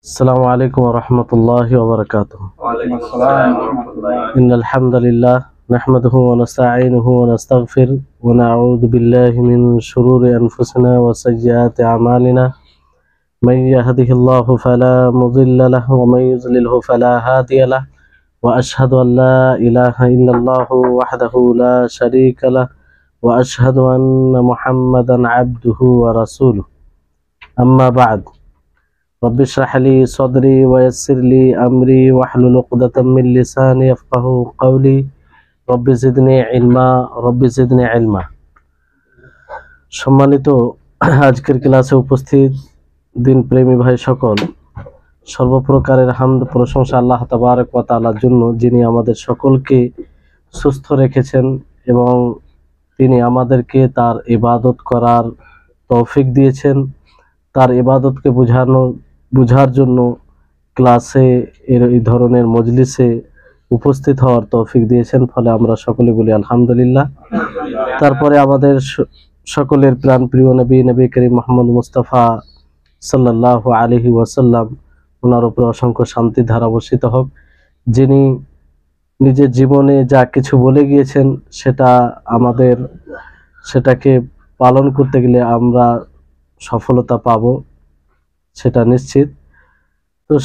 السلام عليكم ورحمة الله وبركاته. وعليكم السلام ورحمة الله. إن الحمد لله نحمده ونستعينه ونستغفر ونعوذ بالله من شرور أنفسنا وسيئات أعمالنا. من يهده الله فلا مضل له ومن يضلله فلا هادي له، وأشهد أن لا إله إلا الله وحده لا شريك له، وأشهد أن محمدا عبده ورسوله. أما بعد، رب اشرح لي صدري ويسر لي أمري واحلل عقدة من لساني يفقهوا قولي. رب زدني علما رب زدني علما। সম্মানিত আজকের ক্লাসে উপস্থিত দিন প্রেমী ভাই সকল, সর্বপ্রকারের হামদ প্রশংসা আল্লাহ তাবারক ওয়া তাআলার জন্য, যিনি আমাদের সকলকে সুস্থ রেখেছেন এবং তিনি আমাদেরকে তার ইবাদত করার তৌফিক দিয়েছেন। তার ইবাদতকে বুঝার জন্য ক্লাসে এই ধরনের মজলিসে উপস্থিত হওয়ার তৌফিক দিয়েছেন, ফলে আমরা সকলে বলি আলহামদুলিল্লাহ। তারপরে আমাদের সকলের প্রাণ প্রিয় নবী করিম মুহাম্মদ মুস্তাফা সাল্লাল্লাহু আলাইহি ওয়াসাল্লাম, ওনার উপর অসংখ্য শান্তি ধারা বর্ষিত হোক। যিনি নিজের জীবনে যা কিছু বলে গিয়েছেন সেটাকে পালন করতে গেলে আমরা সফলতা পাব, সেটা নিশ্চিত। তো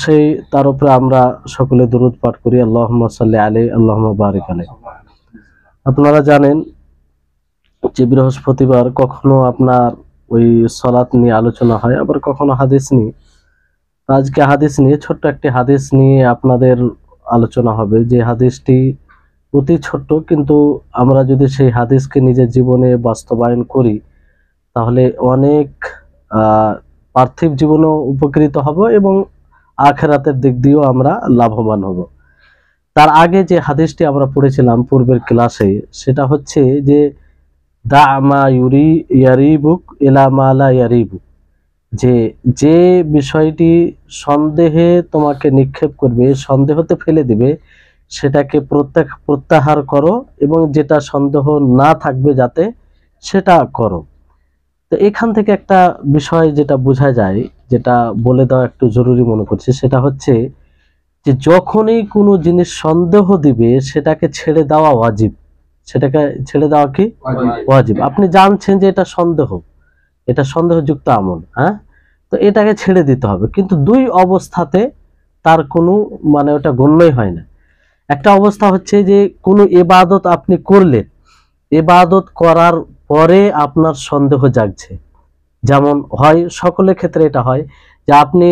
তার উপরে আমরা সকলে দুরূদ পাঠ করি, আল্লাহুম্মা সাল্লি আলাইহি আল্লাহুম্মা বারিক আলাইহি। আপনারা জানেন যে বৃহস্পতিবার কখনো আপনার ওই সালাত নিয়ে আলোচনা হয়, আবার কখনো হাদিস নিয়ে। আজকে হাদিস নিয়ে, ছোট্ট একটি হাদিস নিয়ে আপনাদের আলোচনা হবে, যে হাদিসটি অতি ছোট্ট, কিন্তু আমরা যদি সেই হাদিসকে নিজের জীবনে বাস্তবায়ন করি তাহলে অনেক পার্থিব জীবনেও উপকৃত হব এবং আখিরাতের দিক দিয়েও আমরা লাভবান হব। তার আগে যে হাদিসটি আমরা পড়েছিলাম পূর্বের ক্লাসে, সেটা হচ্ছে যে দা মা ইয়ারিবুক ইলা মা লা ইয়ারিবুক, যে বিষয়টি সন্দেহে তোমাকে নিক্ষেপ করবে, সন্দেহতে ফেলে দিবে, সেটাকে প্রত্যাহার করো, এবং যেটা সন্দেহ না থাকবে যাতে সেটা করো। তো এখান থেকে একটা বিষয় যেটা বোঝা যায়, যেটা বলে দেওয়া একটু জরুরি মনে করছি, সেটা হচ্ছে যে যখনই কোনো জিনিস সন্দেহ দিবে সেটাকে ছেড়ে দেওয়া ওয়াজিব। সেটাকে ছেড়ে দেওয়া কি ওয়াজিব। আপনি জানছেন যে এটা সন্দেহযুক্ত আমল, হ্যাঁ, তো এটাকে ছেড়ে দিতে হবে, কিন্তু দুই অবস্থাতে তার কোনো ওটা গণ্যই হয় না। একটা অবস্থা হচ্ছে যে কোনো ইবাদত আপনি করলেন, ইবাদত করার পরে আপনার সন্দেহ জাগছে। যেমন হয়, সকলের ক্ষেত্রে এটা হয় যে আপনি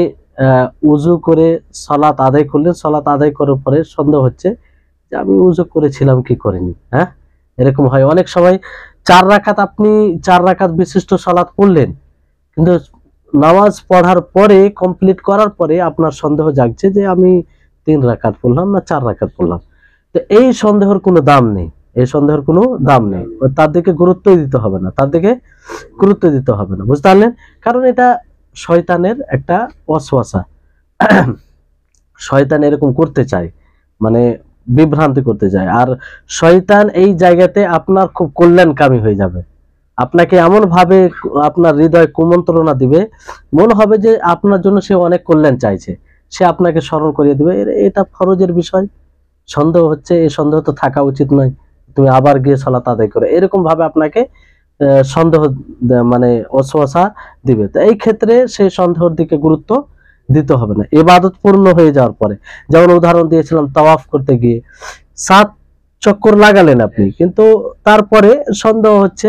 উযু করে সালাত আদায় করলেন, সালাত আদায় করার পরে সন্দেহ হচ্ছে যে আমি উযু করেছিলাম কি করিনি। হ্যাঁ, এরকম হয় অনেক সময়। আপনি 4 রাকাত বিশিষ্ট সালাত পড়লেন, কিন্তু নামাজ পড়ার পরে, কমপ্লিট করার পরে আপনার সন্দেহ জাগছে যে আমি 3 রাকাত পড়লাম না 4 রাকাত পড়লাম। তো এই সন্দেহের কোনো দাম নেই, তার দিকে গুরুত্ব দিতে হবে না, বুঝতে পারলেন? কারণ এটা শয়তানের একটা ওয়াসওয়াসা। শয়তান এরকম করতে চায়, বিভ্রান্তি করতে চায়, আর শয়তান এই জায়গাতে আপনার খুব কল্যাণকামী হয়ে যাবে। আপনাকে এমন ভাবে আপনার হৃদয় কুমন্ত্রণা দিবে, মনে হবে যে আপনার জন্য সে অনেক কল্যাণ চাইছে, সে আপনাকে স্মরণ করিয়ে দিবে এটা ফরজের বিষয়, সন্দেহ হচ্ছে, এই সন্দেহ তো থাকা উচিত নয়, তুমি আবার গিয়ে সালাত আদায় করো, এরকম ভাবে আপনাকে সন্দেহ ওয়াসওয়াসা দিবে। তো এই ক্ষেত্রে সেই সন্দেহের দিকে গুরুত্ব দিতে হবে না। ইবাদত পূর্ণ হয়ে যাওয়ার পরে, যেমন উদাহরণ দিয়েছিলাম, তাওয়াফ করতে গিয়ে 7 চক্কর লাগালেন আপনি, কিন্তু তারপরে সন্দেহ হচ্ছে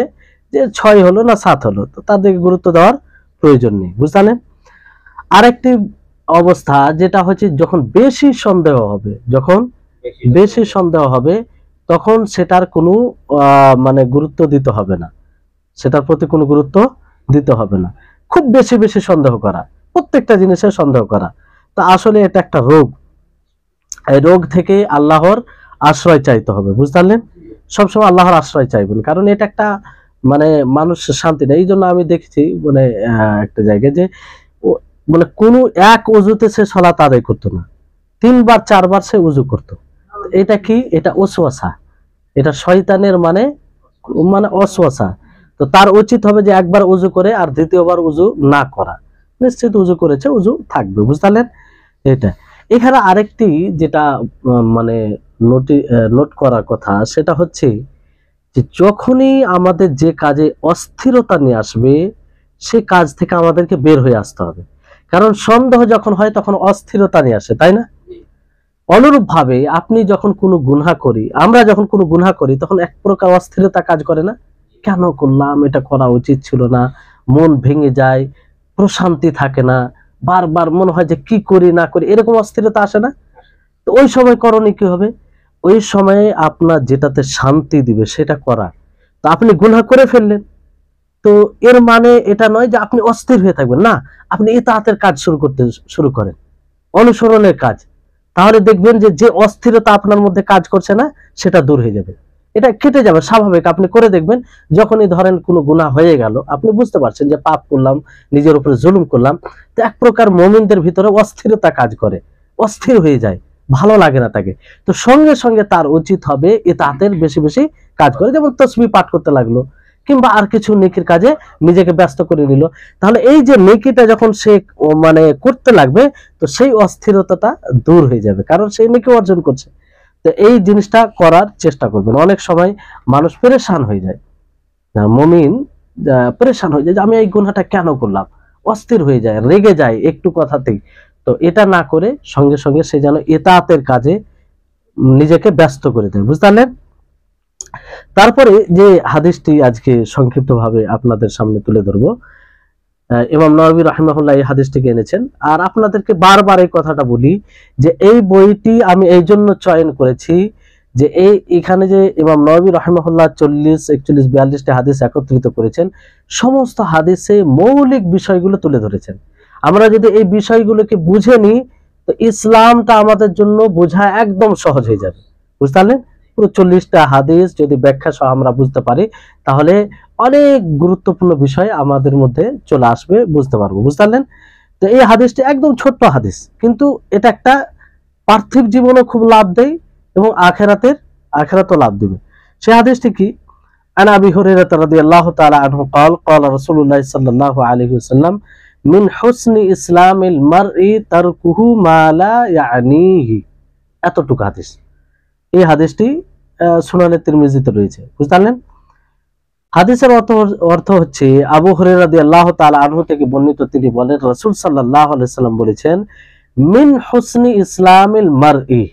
যে 6 হলো না 7 হলো, তো তার দিকে গুরুত্ব দেওয়ার প্রয়োজন নেই, বুঝলেন? আরেকটি অবস্থা যেটা হচ্ছে, যখন বেশি সন্দেহ হবে তখন সেটার কোনো গুরুত্ব দিতে হবে না, সেটার প্রতি কোনো গুরুত্ব দিতে হবে না। খুব বেশি সন্দেহ করা, প্রত্যেকটা জিনিসে সন্দেহ করা, তা আসলে এটা একটা রোগ। এই রোগ থেকে আল্লাহর আশ্রয় চাইতে হবে, বুঝলেন? সবসময় আল্লাহর আশ্রয় চাইবেন, কারণ এটা একটা মানুষের শান্তি নেই। এই জন্য আমি দেখেছি একটা জায়গায় যে কোনো এক উজুতে সে সালাত আদায় করতো না, 3 বার 4 বার সে উজু করতো। এটা কি? এটা ওয়াসওয়াসা, এটা শয়তানের ওয়াসওয়াসা। তো তার উচিত হবে যে একবার উজু করে আর দ্বিতীয়বার উজু না করা। নিশ্চিত উজু করেছে, উজু থাকবে, বুঝলেন? এটা এখানে আরেকটি যেটা মানে নোট করার কথা, সেটা হচ্ছে যে যখনই আমাদের যে কাজে অস্থিরতা নিয়ে আসবে সে কাজ থেকে আমাদেরকে বের হয়ে আসতে হবে। কারণ সন্দেহ যখন হয় তখন অস্থিরতা নিয়ে আসে, তাই না? অনুরূপ ভাবে আপনি যখন কোনো গুনাহ করি, আমরা যখন কোনো গুনাহ করি, তখন এক প্রকার অস্থিরতা কাজ করে না? কেন করলাম, এটা করা উচিত ছিল না, মন ভেঙে যায়, প্রশান্তি থাকে না, বারবার মনে হয় যে কি করি না করি, এরকম অস্থিরতা আসে না? তো ওই সময় করণীয় কি হবে? ওই সময়ে আপনার যেটাতে শান্তি দিবে সেটা করা। তো আপনি গুনাহ করে ফেললেন, তো এর মানে এটা নয় যে আপনি অস্থির হয়ে থাকবেন, না, আপনি ইতাআতের কাজ শুরু করেন, অনুসরণের কাজ। তাহলে দেখবেন যে যে অস্থিরতা আপনার মধ্যে কাজ করছে না সেটা দূর হয়ে যাবে, এটা কেটে যাবে স্বাভাবিক। আপনি করে দেখবেন, যখনই ধরেন কোনো গুনাহ হয়ে গেল, আপনি বুঝতে পারছেন যে পাপ করলাম, নিজের উপরে জুলুম করলাম, তো এক প্রকার মুমিনদের ভিতরে অস্থিরতা কাজ করে, অস্থির হয়ে যায়, ভালো লাগে না তাকে। তো সঙ্গে সঙ্গে তার উচিত হবে ইতাআতের বেশি বেশি কাজ করে, যেমন তাসবিহ পাঠ করতে লাগলো কিংবা আর কিছু নেকির কাজে নিজেকে ব্যস্ত করে নিল। তাহলে এই যে নেকিটা যখন সে মানে করতে লাগবে, তো সেই অস্থিরতাটা দূর হয়ে যাবে, কারণ সেই নেকি অর্জন করছে। তো এই জিনিসটা করার চেষ্টা করবেন। অনেক সময় মানুষ পেরেশান হয়ে যায়, মুমিন পেরেশান হয়ে যায় যে আমি এই গুনাহটা কেন করলাম, অস্থির হয়ে যায়, রেগে যায় একটু কথাতেই। তো এটা না করে সঙ্গে সঙ্গে সে যেন ইতাআতের কাজে নিজেকে ব্যস্ত করে দেয়, বুঝতে পারলেন? তারপরে যে হাদিসটি আজকে সংক্ষিপ্তভাবে আপনাদের সামনে তুলে ধরবো, ইমাম নওয়াবী রাহিমাহুল্লাহ এই হাদিসটিকে এনেছেন। আর আপনাদেরকে বারবার এই কথাটা বলি যে এই বইটি আমি এই জন্য চয়ন করেছি যে এখানে যে ইমাম নওয়াবী রাহিমাহুল্লাহ 40, 41, 42টি হাদিস একত্রিত করেছেন, সমস্ত হাদিসে মৌলিক বিষয়গুলো তুলে ধরেছেন। আমরা যদি এই বিষয়গুলোকে বুঝে নিই, তো ইসলামটা আমাদের জন্য বোঝা একদম সহজ হয়ে যাবে, বুঝতে পারলেন? পুরো 40টা হাদিস যদি ব্যাখ্যা সহ আমরা বুঝতে পারি, তাহলে অনেক গুরুত্বপূর্ণ বিষয় আমাদের মধ্যে চলে আসবে, বুঝতে পারবো, বুঝতে পারলেন? তো এই হাদিসটি একদম ছোট্ট হাদিস, কিন্তু এটা একটা পার্থিব জীবনও খুব লাভ দেয় এবং আখেরাতও লাভ দিবে। সেই হাদিসটি কি? আন আবি হুরায়রা রাদিয়াল্লাহু তাআলা আনহু قال قال رسول الله صلى الله عليه وسلم من حسن اسلام المرء تركه ما لا يعنيه। এতটুকু হাদিস। এই হাদিসটি সুনানে তিরমিজিতে রয়েছে, বুঝতে পারলেন? হাদিসের অর্থ হচ্ছে, আবু হুরায়রা রাদিয়াল্লাহু তাআলা আনহু থেকে বর্ণিত, তিনি বলেন রাসূল সাল্লাল্লাহু আলাইহি সাল্লাম বলেছেন, মিন হুসনি ইসলামিল মারই,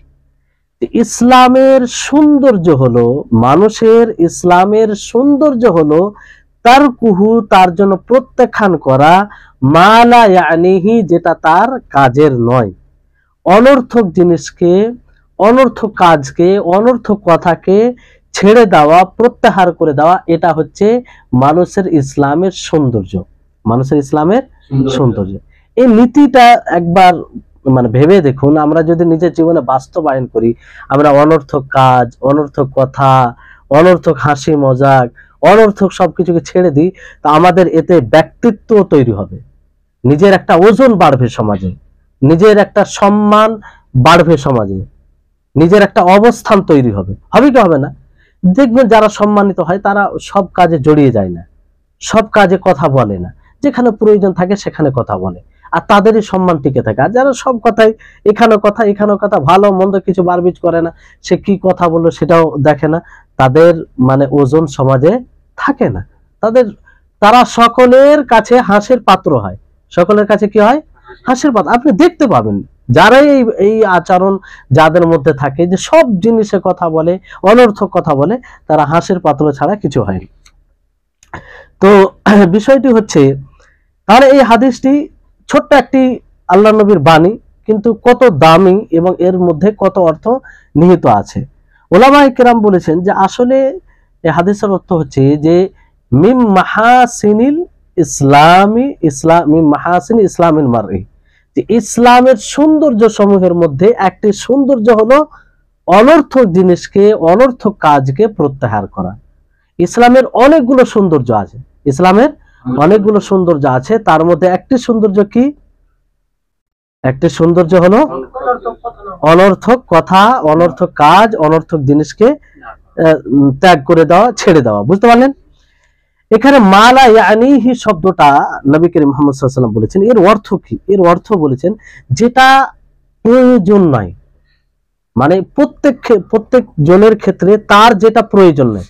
ইসলামের সৌন্দর্য হলো, মানুষের ইসলামের সৌন্দর্য হলো তারকুহু, তার জন্য প্রত্যাখ্যান করা, মা লা ইয়ানিহি, যেটা তার কাজের নয়। অনর্থক জিনিসকে, অনর্থক কাজকে, অনর্থক কথাকে ছেড়ে দেওয়া, প্রত্যাহার করে দেওয়া, এটা হচ্ছে মানুষের ইসলামের সৌন্দর্য, মানুষের ইসলামের সৌন্দর্য। এই নীতিটা একবার মানে ভেবে দেখুন, আমরা যদি নিজের জীবনে বাস্তবায়ন করি, আমরা অনর্থক কাজ, অনর্থক কথা, অনর্থক হাসি মজাক, অনর্থক সবকিছুকে ছেড়ে দিই, তো আমাদের এতে ব্যক্তিত্ব তৈরি হবে, নিজের একটা ওজন বাড়বে সমাজে, নিজের একটা সম্মান বাড়বে সমাজে, নিজের একটা অবস্থান তৈরি হবে। হবে কি হবে না? দেখবেন যারা সম্মানিত হয় তারা সব কাজে জড়িয়ে যায় না, সব কাজে কথা বলে না, যেখানে প্রয়োজন থাকে সেখানে কথা বলে, আর তাদেরই সম্মান টিকে থাকে। আর যারা সব কথাই এখানে কথা, ভালো মন্দ কিছু বারবিজ করে না, সে কি কথা বললো সেটাও দেখে না, তাদের মানে ওজন সমাজে থাকে না। তারা সকলের কাছে হাসির পাত্র হয়, সকলের কাছে কি হয়? হাসির পাত্র। আপনি দেখতে পাবেন যারা এই আচরণ যাদের মধ্যে থাকে, যে সব জিনিসে কথা বলে, অনর্থক কথা বলে, তারা হাসির পাত্র ছাড়া কিছু হয়নি। তো বিষয়টি হচ্ছে, তাহলে এই হাদিসটি ছোট্ট একটি আল্লাহ নবীর বাণী, কিন্তু কত দামি এবং এর মধ্যে কত অর্থ নিহিত আছে। ওলামায়ে কেরাম বলেছেন যে আসলে এই হাদিসের অর্থ হচ্ছে যে মিম মাহাসিনিল ইসলামিল মারই, যে ইসলামের সৌন্দর্য সমূহের মধ্যে একটি সৌন্দর্য হলো অনর্থক জিনিসকে, অনর্থক কাজকে প্রত্যাহার করা। ইসলামের অনেকগুলো সৌন্দর্য আছে, ইসলামের অনেকগুলো সৌন্দর্য আছে, তার মধ্যে একটি সৌন্দর্য কি? একটি সৌন্দর্য হলো অনর্থক কথা, অনর্থক কাজ, অনর্থক জিনিসকে ত্যাগ করে দেওয়া, ছেড়ে দেওয়া, বুঝতে পারলেন? এখানে মালা ইয়ানিহি শব্দটা নবী করিম মুহাম্মদ সাল্লাল্লাহু আলাইহি ওয়াসাল্লাম বলেছেন, এর অর্থ কি? এর অর্থ বলেছেন যেটা প্রয়োজন নাই, মানে প্রত্যেক জনের ক্ষেত্রে তার যেটা প্রয়োজন নেই,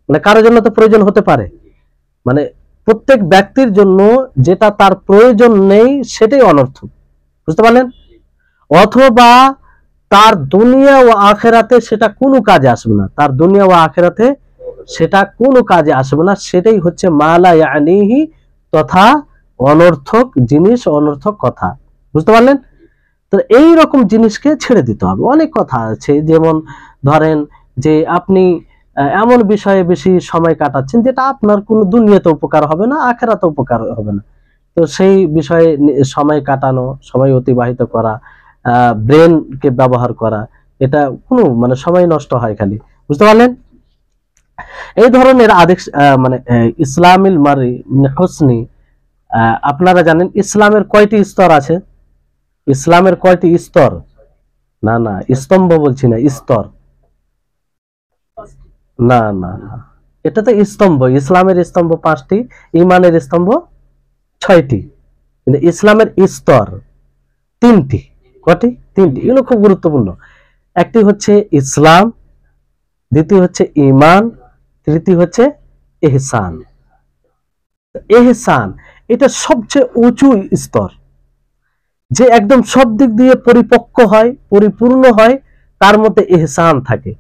মানে কারোর জন্য তো প্রয়োজন হতে পারে, মানে প্রত্যেক ব্যক্তির জন্য যেটা তার প্রয়োজন নেই সেটাই অনর্থক, বুঝতে পারলেন? অথবা তার দুনিয়া ও আখেরাতে সেটা কোনো কাজে আসবে না, তার দুনিয়া ও আখেরাতে সেটা কোনো কাজে আসবে না, সেটাই হচ্ছে মালা ইয়ানিহি, তথা অনর্থক জিনিস, অনর্থক কথা, বুঝতে পারলেন? তো এই রকম জিনিসকে ছেড়ে দিতে হবে। অনেক কথা আছে, যেমন ধরেন যে আপনি এমন বিষয়ে বেশি সময় কাটাচ্ছেন যেটা আপনার কোনো দুনিয়াতে উপকার হবে না, আখেরাতে উপকার হবে না, তো সেই বিষয়ে সময় কাটানো, সময় অতিবাহিত করা, ব্রেনকে ব্যবহার করা, এটা কোনো মানে সময় নষ্ট হয় খালি, বুঝতে পারলেন? এই ধরনের আদেশ মানে ইসলামিল মারি হোসনি, আপনারা জানেন ইসলামের কয়টি স্তর আছে? ইসলামের কয়টি স্তর? না না, স্তম্ভ বলছি না, স্তর। না না না, এটা তো স্তম্ভ। ইসলামের স্তম্ভ 5টি, ইমানের স্তম্ভ 6টি, কিন্তু ইসলামের স্তর 3টি। কটি? 3টি। এগুলো খুব গুরুত্বপূর্ণ। একটি হচ্ছে ইসলাম, দ্বিতীয় হচ্ছে ঈমান, তৃতীয় হচ্ছে ইহসান। ইহসান এটা সবচেয়ে উঁচু স্তর, যে একদম সব দিক দিয়ে পরিপক্ক হয়, পরিপূর্ণ হয়, তার মধ্যে ইহসান থাকে।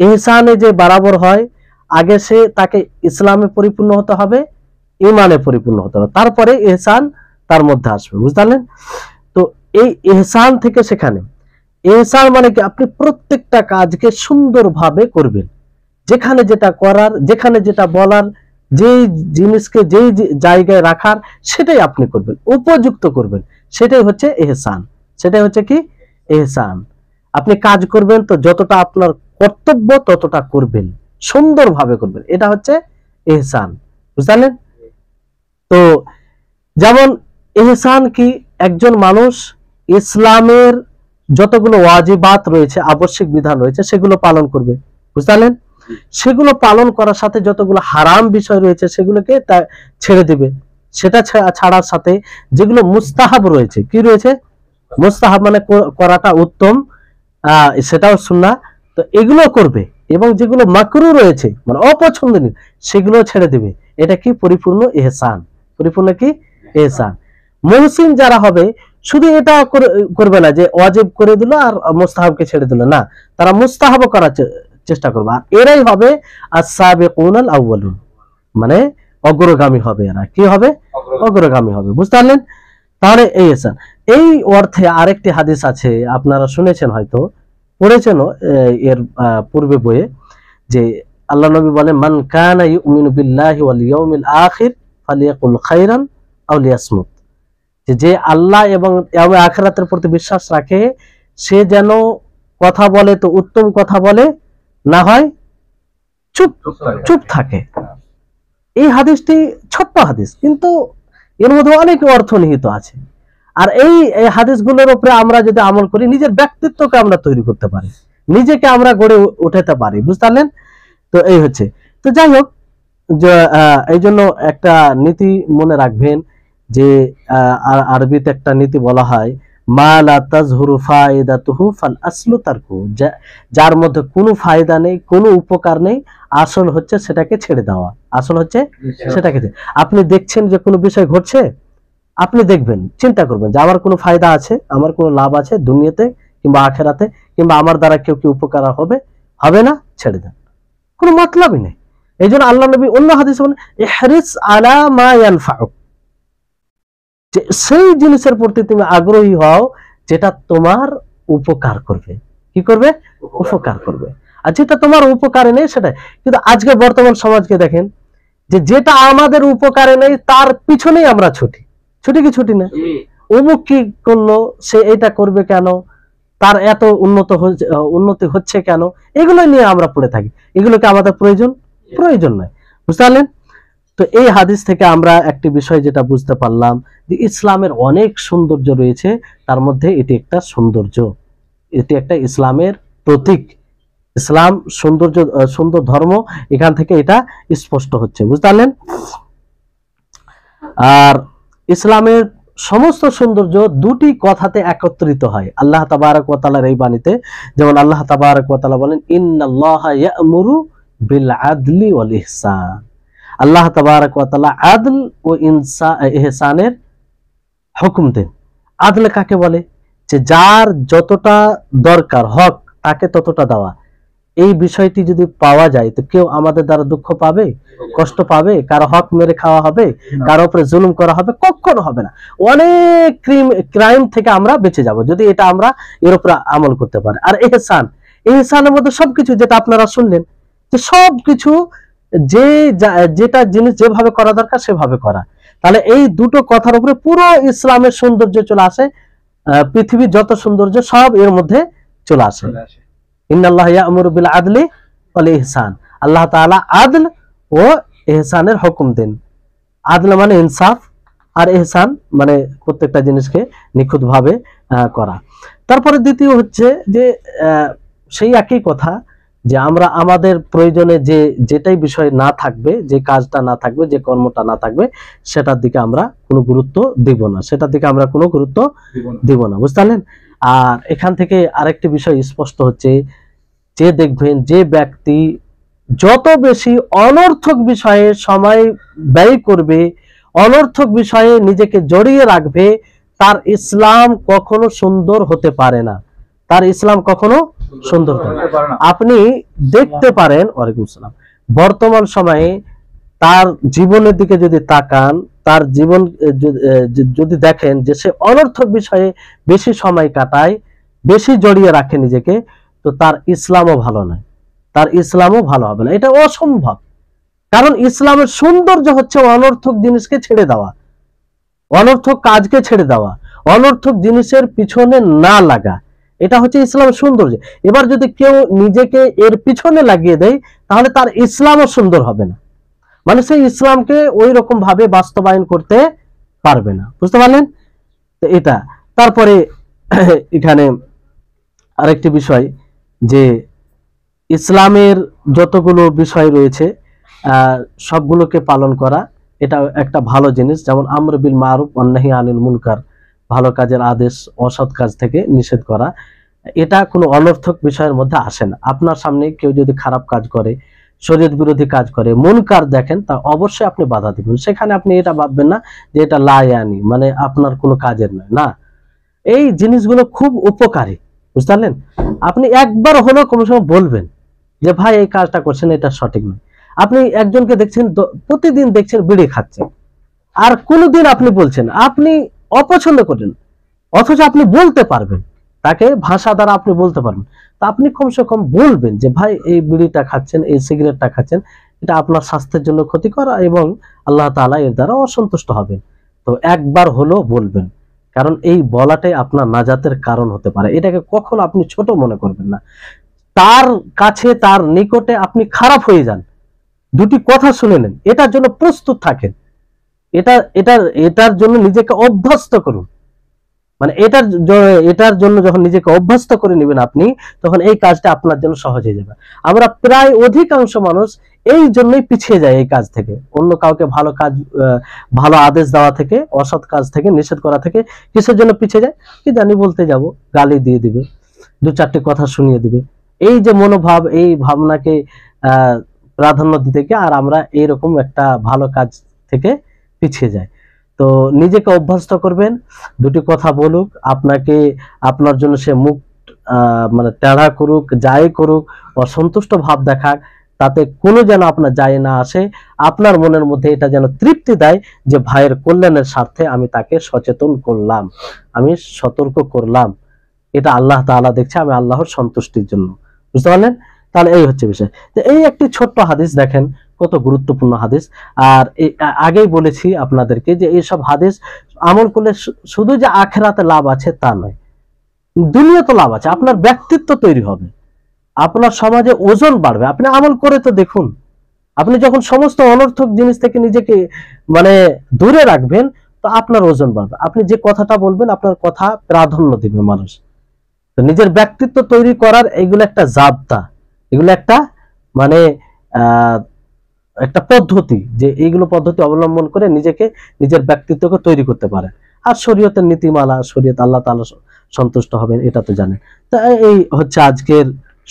ইহসানে যে বরাবর হয়, আগে সে তাকে ইসলামে পরিপূর্ণ হতে হবে, ঈমানে পরিপূর্ণ হতে হবে, তারপরে ইহসান তার মধ্যে আসবে, বুঝলেন? তো এই ইহসান থেকে সেখানে ইহসান মানে কি, আপনি প্রত্যেকটা কাজকে সুন্দরভাবে করবেন, যেখানে যেটা করার, যেখানে যেটা বলার, যেই জিনিসকে যেই জায়গায় রাখার সেটাই আপনি করবেন, উপযুক্ত করবেন, সেটাই হচ্ছে ইহসান। সেটাই হচ্ছে কি? ইহসান। আপনি কাজ করবেন তো যতটা আপনার কর্তব্য ততটা করবেন, সুন্দরভাবে করবেন, এটা হচ্ছে ইহসান, বুঝলেন? তো যেমন ইহসান কি, একজন মানুষ ইসলামের যতগুলো ওয়াজিবাত রয়েছে, আবশ্যিক বিধান রয়েছে, সেগুলো পালন করবে, বুঝলেন? সেগুলো পালন করার সাথে যতগুলো হারাম বিষয় রয়েছে সেগুলোকে ছেড়ে দিবে। সেটা ছাড়ার সাথে যেগুলো মুস্তাহাব রয়েছে, কি রয়েছে? মুস্তাহাব মানে করাটা উত্তম, সেটাও সুন্নাহ, তো এগুলো করবে। এবং যেগুলো মাকরু রয়েছে মানে অপছন্দনীয়, সেগুলো ছেড়ে দিবে। এটা কি? পরিপূর্ণ ইহসান। পরিপূর্ণ কি? ইহসান। মুহসিন যারা হবে, শুধু এটা করবে না যে ওয়াজিব করে দিল আর মুস্তাহাবকে ছেড়ে দিল, না, তারা মুস্তাহাব করার চেষ্টা করবে। আর এরাই হবে আস-সাবিকুনাল আউয়ালুন, মানে অগ্রগামী হবে। এরা কি হবে? অগ্রগামী হবে, বুঝতে পারলেন? তাহলে এই ইহসান, এই অর্থে আরেকটি হাদিস আছে, আপনারা শুনেছেন, হয়তো পড়েছেন এর পূর্বে বইয়ে, যে আল্লাহ নবী বলেন, মান কানা ইউমিনু বিল্লাহি ওয়াল ইয়াউমিল আখির ফালিয়াকুল খাইরান আও লিয়াসমুত, যে আল্লাহ এবং আখিরাতের প্রতি বিশ্বাস রাখে সে যেন কথা বলে তো উত্তম কথা বলে, না হয় চুপ থাকে। এই হাদিসটি ছোট্ট হাদিস, কিন্তু এর মধ্যে অনেক অর্থ নিহিত আছে। আর এই হাদিসগুলোর উপরে আমরা যদি আমল করি, নিজের ব্যক্তিত্বকে আমরা তৈরি করতে পারি, নিজেকে আমরা গড়ে উঠাতে পারি, বুঝতে পারলেন? তো এই হচ্ছে। তো যাই হোক, এই জন্য একটা নীতি মনে রাখবেন, যে আরবিতে একটা নীতি বলা হয়, মা লা তাজহুরু ফায়দাতুহু ফাল আসলু তারকু, যার মধ্যে কোনো ফায়দা নেই, কোনো উপকার নেই, আসল হচ্ছে সেটাকে ছেড়ে দেওয়া। আসল হচ্ছে সেটাকে, আপনি দেখছেন যে কোনো বিষয় ঘটছে, আপনি দেখবেন, চিন্তা করবেন যে আমার কোনো ফায়দা আছে, আমার কোনো লাভ আছে দুনিয়াতে কিংবা আখেরাতে, কিংবা আমার দ্বারা কেউ কি উপকার হবে, হবে না, ছেড়ে দেন, কোনো মতলবই নেই। এই জন্য আল্লাহ নবী অন্য হাদিসে বলেন, ইহরিস আলা মা ইয়ানফাউক, যে সেই জিনিসের প্রতি তুমি আগ্রহী হও যেটা তোমার উপকার করবে। কি করবে? উপকার করবে। আর যেটা তোমার উপকারে নেই সেটা। কিন্তু আজকে বর্তমান সমাজকে দেখেন, যে যেটা আমাদের উপকারে নেই তার পিছনেই আমরা ছুটি কি ছুটি না? অমুক কি করলো, সে এটা করবে কেন, তার এত উন্নতি হচ্ছে কেন, এগুলো নিয়ে আমরা পড়ে থাকি। এগুলোকে আমাদের প্রয়োজন নয়, বুঝতে পারলেন? তো এই হাদিস থেকে আমরা একটি বিষয় যেটা বুঝতে পারলাম, যে ইসলামের অনেক সৌন্দর্য রয়েছে, তার মধ্যে এটি একটা সৌন্দর্য, এটি একটা ইসলামের প্রতীক। ইসলাম সুন্দর ধর্ম, এখান থেকে এটা স্পষ্ট হচ্ছে, বুঝতে পারলেন? আর ইসলামের সমস্ত সৌন্দর্য দুটি কথাতে একত্রিত হয় আল্লাহ তাবারক ওয়া তাআলার এই বাণীতে। যেমন আল্লাহ তাবারক ওয়া তাআলা বলেন, ইন্নাল্লাহা ইয়া'মুরু বিল আদলি ওয়াল ইহসান। আল্লাহ তাবারক ওয়া তাআলা আদল ও ইহসানের হুকুম দেন। আদল কাকে বলে? যে যার যতটা দরকার হক তাকে ততটা দেওয়া। এই বিষয়টি যদি পাওয়া যায় তো কেউ আমাদের দ্বারা দুঃখ পাবে, কষ্ট পাবে, কারো হক মেরে খাওয়া হবে, কারো উপরে জুলুম করা হবে? কখনো হবে না। অনেক ক্রাইম থেকে আমরা বেঁচে যাব যদি এটা আমরা এর উপর আমল করতে পারি। আর ইহসান, ইহসানের মধ্যে সবকিছু যেটা আপনারা শুনলেন, যে সবকিছু যেটা জিনিস যেভাবে করা দরকার সেভাবে করা। তাহলে এই দুটো কথার উপরে পুরো ইসলামের সৌন্দর্য চলে আসে। পৃথিবীর যত সৌন্দর্য সব এর মধ্যে চলে আসে। ইন্নাল্লাহা ইয়া'মুরু বিল আদলি ওয়াল ইহসান। আল্লাহ তাআলা আদল ও ইহসানের হুকুম দেন। আদল মানে ইনসাফ, আর ইহসান মানে প্রত্যেকটা জিনিসকে নিখুঁতভাবে করা। তারপরে দ্বিতীয় হচ্ছে যে সেই একই কথা, যে আমরা আমাদের প্রয়োজনে যেটাই বিষয় না থাকবে, যে কাজটা না থাকবে, যে কর্মটা না থাকবে, সেটার দিকে আমরা কোনো গুরুত্ব দিব না, সেটার দিকে আমরা কোনো গুরুত্ব দিব না। বুঝতে পারলেন? আর এখান থেকে আরেকটি বিষয় স্পষ্ট হচ্ছে, যে দেখবেন যে ব্যক্তি যত বেশি অনর্থক বিষয়ে সময় ব্যয় করবে, অনর্থক বিষয়ে নিজেকে জড়িয়ে রাখবে, তার ইসলাম কখনো সুন্দর হতে পারে না। তার ইসলাম কখনো সুন্দর হতে পারে না। আপনি দেখতে পারেন, ওয়ালাইকুম আসসালাম, বর্তমান সময়ে তার জীবনের দিকে যদি তাকান, তার জীবন যদি দেখেন যে সে অনর্থক বিষয়ে বেশি সময় কাটায়, বেশি জড়িয়ে রাখে নিজেকে, তো তার ইসলামও ভালো নয়, তার ইসলামও ভালো হবে না। এটা অসম্ভব। কারণ ইসলামের সৌন্দর্য হচ্ছে অনর্থক জিনিসকে ছেড়ে দেওয়া, অনর্থক কাজকে ছেড়ে দেওয়া, অনর্থক জিনিসের পিছনে না লাগা। এটা হচ্ছে ইসলামের সৌন্দর্য। এবার যদি কেউ নিজেকে এর পিছনে লাগিয়ে দেয়, তাহলে তার ইসলামও সুন্দর হবে না। মানে সেই ইসলামকে ওই রকম ভাবে বাস্তবায়ন করতে পারবে না। বুঝতে পারলেন? এটা। তারপরে এখানে আরেকটি বিষয়, যে ইসলামের যতগুলো বিষয় রয়েছে সবগুলোকে পালন করা, এটা একটা ভালো জিনিস। যেমন আমর বিল মারুফ ওয়ান নাহি আনিল মুনকার, ভালো কাজের আদেশ, অসৎ কাজ থেকে নিষেধ করা, এটা কোনো অনর্থক বিষয়ের মধ্যে আসে না। আপনার সামনে কেউ যদি খারাপ কাজ করে, শরীয়ত বিরোধী কাজ করে, মুনকার দেখেন, তা অবশ্যই আপনি বাধা দিবেন। সেখানে আপনি এটা ভাববেন না যে এটা লা ইয়ানি, মানে আপনার কোনো কাজের নয়, না। এই জিনিসগুলো খুব উপকারী। বুঝতে পারলেন? আপনি একবার হলেও কোনো সময় বলবেন যে ভাই এই কাজটা করছেন, এটা সঠিক নয়। আপনি একজনকে দেখছেন প্রতিদিন দেখছেন বিড়ি খাচ্ছেন, আর কোনোদিন আপনি বলছেন, আপনি অপছন্দ করেন, অথচ আপনি বলতে পারবেন, তাকে ভাষা দ্বারা আপনি বলতে পারবেন, তা আপনি কমসে কম বলবেন যে ভাই এই বিড়িটা খাচ্ছেন, এই সিগারেটটা খাচ্ছেন, এটা আপনার স্বাস্থ্যের জন্য ক্ষতিকর এবং আল্লাহ তাআলা এর দ্বারা অসন্তুষ্ট হবেন। তো একবার হলেও বলবেন, কারণ এই বলাটাই আপনার নাজাতের কারণ হতে পারে। এটাকে কখনো আপনি ছোট মনে করবেন না। তার কাছে, তার নিকটে আপনি খারাপ হয়ে যান, দুটি কথা শুনে নেন, এটার জন্য প্রস্তুত থাকেন, এটার জন্য নিজেকে অভ্যস্ত করুন। মানে এটার জন্য যখন নিজেকে অভ্যস্ত করে নেবেন আপনি, তখন এই কাজটা আপনার জন্য সহজ হয়ে যাবে। আমরা প্রায় অধিকাংশ মানুষ এই জন্যই পিছিয়ে যায় এই কাজ থেকে, অন্য কাউকে ভালো কাজ, ভালো আদেশ দেওয়া থেকে, অসৎ কাজ থেকে নিষেধ করা থেকে। কিসের জন্য পিছিয়ে যায়? কি জানি, বলতে যাব, গালি দিয়ে দিবে, দু চারটি কথা শুনিয়ে দিবে। এই যে মনোভাব, এই ভাবনাকে প্রাধান্য দিতে গিয়ে আর আমরা এইরকম একটা ভালো কাজ থেকে পিছিয়ে যাই। তো নিজেকে অভ্যস্ত করবেন, দুটি কথা বলুক আপনাকে, আপনার জন্য সে মুখ মানে টেढ़ा করুক, যাই করুক, অসন্তুষ্ট ভাব দেখাক, তাতে কোনো যেন আপনার যায় না আসে। আপনার মনের মধ্যে এটা যেন তৃপ্তি দেয় যে ভাইয়ের কল্যাণের স্বার্থে আমি তাকে সচেতন করলাম, আমি সতর্ক করলাম, এটা আল্লাহ তাআলা দেখছে, আমি আল্লাহর সন্তুষ্টির জন্য। বুঝতে পারলেন? তাহলে এই হচ্ছে বিষয়। তো এই একটি ছোট্ট হাদিস দেখেন, কত গুরুত্বপূর্ণ হাদিস। আর আগেই বলেছি আপনাদেরকে যে এইসব হাদিস আমল করলে শুধু যে আখিরাতে লাভ আছে তা নয়, দুনিয়াতে লাভ আছে। আপনার ব্যক্তিত্ব তৈরি হবে, আপনার সমাজে ওজন বাড়বে। আপনি আমল করে তো দেখুন, আপনি যখন সমস্ত অনর্থক জিনিস থেকে নিজেকে মানে দূরে রাখবেন, তো আপনার ওজন বাড়বে। আপনি যে কথাটা বলবেন, আপনার কথা প্রাধান্য দিবে মানুষ। তো নিজের ব্যক্তিত্ব তৈরি করার এগুলো একটা জাবতা, এগুলো একটা মানে একটা পদ্ধতি, যে এইগুলো পদ্ধতি অবলম্বন করে নিজেকে, নিজের ব্যক্তিত্বকে তৈরি করতে পারে। আর শরীয়তের নীতিমালা, শরীয়ত আল্লাহ তাআলা সন্তুষ্ট হবেন এটা তো জানেন। তা এই হচ্ছে আজকের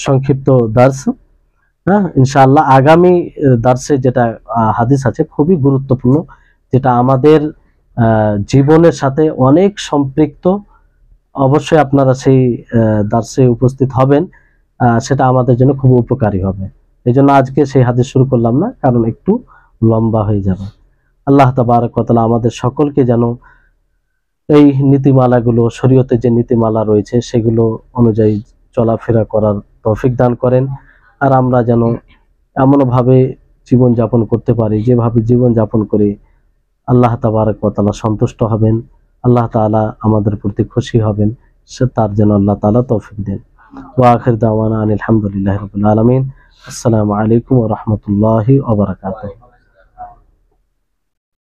সংক্ষিপ্ত দার্স। হ্যাঁ, ইনশাআল্লাহ আগামী দার্সে যেটা হাদিস আছে খুবই গুরুত্বপূর্ণ, যেটা আমাদের জীবনের সাথে অনেক সম্পৃক্ত। অবশ্যই আপনারা সেই দার্সে উপস্থিত হবেন, সেটা আমাদের জন্য খুব উপকারী হবে। এই জন্য আজকে সেই হাদিস শুরু করলাম না, কারণ একটু লম্বা হয়ে যাবে। আল্লাহ তাবারক ওয়া তাআলা আমাদের সকলকে যেন এই নীতিমালাগুলো, শরীয়তে যে নীতিমালা রয়েছে সেগুলো অনুযায়ী চলাফেরা করার তৌফিক দান করেন। আর আমরা যেন এমনভাবে জীবন যাপন করতে পারি, যেভাবে জীবন যাপন করে আল্লাহ তাবারক ওয়া তাআলা সন্তুষ্ট হবেন, আল্লাহ তাআলা আমাদের প্রতি খুশি হবেন, সে তার যেন আল্লাহ তাআলা তৌফিক দেন। ওয়া আখির দাওয়ানা আলহামদুলিল্লাহি রাব্বিল আলামিন। আসসালামু আলাইকুম ওয়া রাহমাতুল্লাহি ওয়া বারাকাতুহু।